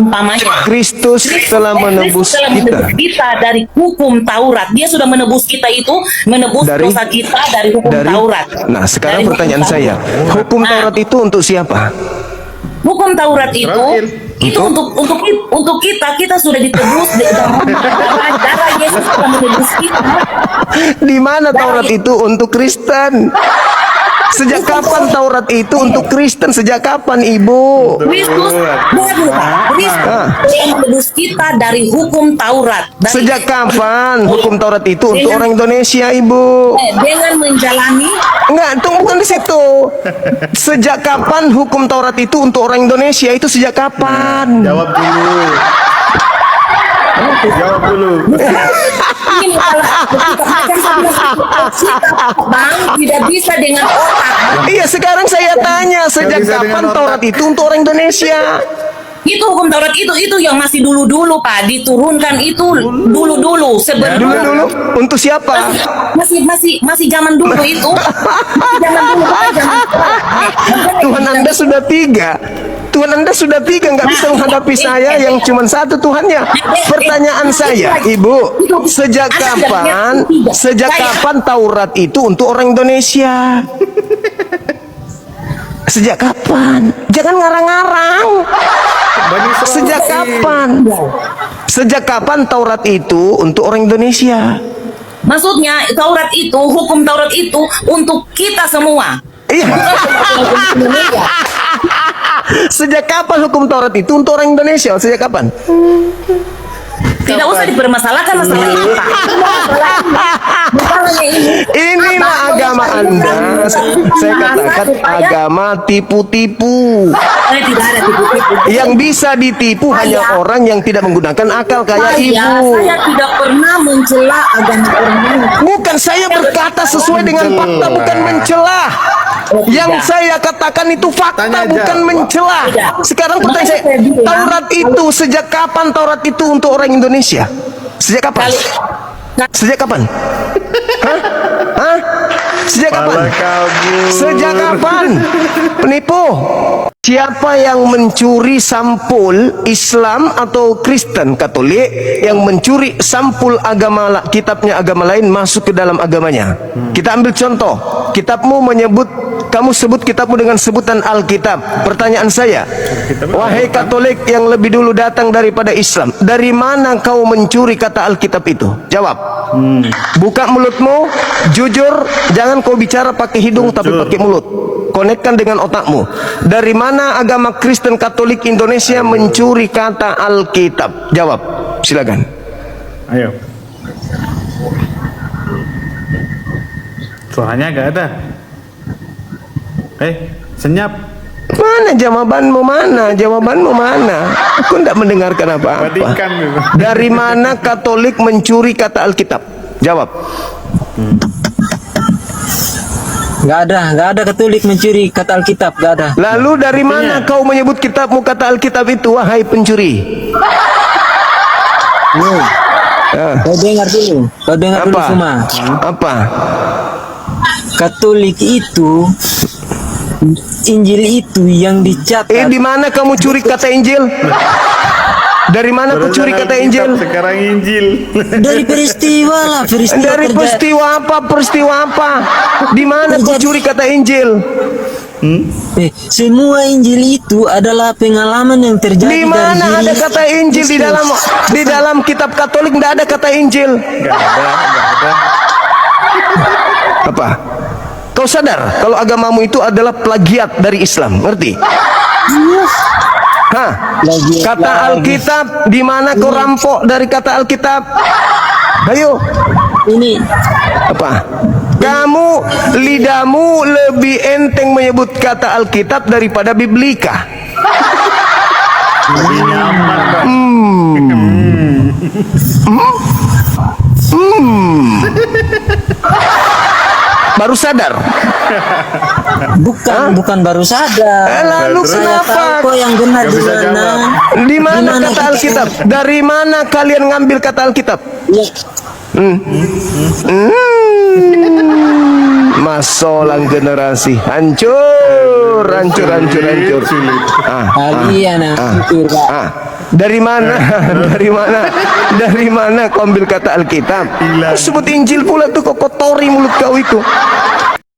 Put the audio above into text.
umpamanya Kristus telah menebus kita dari hukum Taurat. Dia sudah menebus kita itu, menebus Dari- dosa kita dari hukum Taurat. Nah, sekarang Dari hukum pertanyaan saya, Taurat. hukum Nah, Taurat itu untuk siapa? hukum Taurat itu Israel. untuk kita sudah ditebus darah Yesus telah menebus kita. Di mana Taurat itu untuk Kristen? Sejak kapan Taurat itu untuk Kristen? Sejak kapan, Ibu? Kristus yang menebus kita dari hukum Taurat. Sejak kapan hukum Taurat itu untuk orang Indonesia, Ibu? Dengan menjalani Enggak, tunggu, bukan di situ. Sejak kapan hukum Taurat itu untuk orang Indonesia? Itu sejak kapan? Jawab dulu. Jawab dulu. ini Bang, tidak bisa dengan otak. Iya, sekarang saya tanya, sejak bisa kapan dengan otak. Taurat itu untuk orang Indonesia? Itu hukum Taurat itu yang masih dulu-dulu Pak, diturunkan itu dulu-dulu sebelum Dulu-dulu untuk siapa? masih zaman dulu itu. Zaman dulu Pak, Tuhan Anda sudah tiga. Tuhan Anda sudah tiga, nggak bisa menghadapi saya yang cuma satu Tuhannya. Pertanyaan saya, Ibu, sejak kapan Taurat itu untuk orang Indonesia? Sejak kapan? Jangan ngarang-ngarang. Bani Israel. Sejak kapan? Sejak kapan Taurat itu untuk orang Indonesia? Maksudnya Taurat itu, hukum Taurat itu untuk kita semua. Iya. Sejak kapan hukum Taurat itu untuk orang Indonesia? Sejak kapan? Tidak usah dipermasalahkan masalah apa. Masalahnya ini. Inilah agama Anda. Saya katakan agama tipu-tipu. Tidak ada tipu-tipu. Yang bisa ditipu hanya orang yang tidak menggunakan akal kayak Ibu. Saya tidak pernah mencela agama orang lain. Bukan, saya berkata sesuai dengan fakta, bukan mencela. Yang saya katakan itu fakta, Tanya aja. bukan mencela. Sekarang pertanyaan saya, Taurat itu sejak kapan Taurat itu untuk orang Indonesia? Sejak kapan? Sejak kapan? Hah? Hah? Sejak kapan? Malah kabur. Sejak kapan? Penipu. Siapa yang mencuri sampul Islam atau Kristen Katolik yang mencuri sampul agama kitabnya agama lain masuk ke dalam agamanya? Kita ambil contoh. Kitabmu menyebut, kamu sebut kitabmu dengan sebutan Alkitab. Pertanyaan saya, wahai Katolik yang lebih dulu datang daripada Islam, dari mana kau mencuri kata Alkitab itu? Jawab. Buka mulutmu, jujur, jangan kau bicara pakai hidung tapi pakai mulut. Konekkan dengan otakmu. Dari mana agama Kristen Katolik Indonesia mencuri kata Alkitab? Jawab, silakan. Ayo. Suaranya gak ada. Senyap. Mana jawabanmu, mana? Jawabanmu mana? Aku tidak mendengarkan apa-apa. Badikan gitu. Dari mana Katolik mencuri kata Alkitab? Jawab. Nggak ada Katolik mencuri kata Alkitab, nggak ada. Lalu dari mana kau menyebut kitabmu kata Alkitab itu, wahai pencuri? Kau dengar dulu Apa? semua. Apa? Katolik itu, Injil itu yang dicatat. Di mana kamu curi kata Injil? Dari mana kau curi kata Injil? Sekarang Injil. Dari peristiwa lah, Dari peristiwa apa? Peristiwa apa? Di mana kau curi kata Injil? Semua Injil itu adalah pengalaman yang terjadi Di mana dari ada kata Injil di dalam kitab Katolik? Tidak ada kata Injil. Gak ada. Apa? Kau sadar kalau agamamu itu adalah plagiat dari Islam? Ngerti? Hah? Plagiat Kata lagi. Alkitab, di mana kau rampok dari kata Alkitab? Ayo. ini. Apa? Kamu, lidahmu lebih enteng menyebut kata Alkitab daripada Biblika. Lebih nyaman, Bang. Baru sadar? Bukan baru sadar. Lalu Terus? Saya tahu kenapa? kok yang benar Gak di bisa mana. jawab. Di mana Di mana kata kita- Alkitab? Dari mana kalian ngambil kata Alkitab? Ya, Masolang generasi hancur, hancur, hancur, hancur. Kalian hancur, Pak. Dari mana? Dari mana? Dari mana kau ambil kata Alkitab? Hilang. Sebut Injil pula tuh, kau kotori mulut kau itu.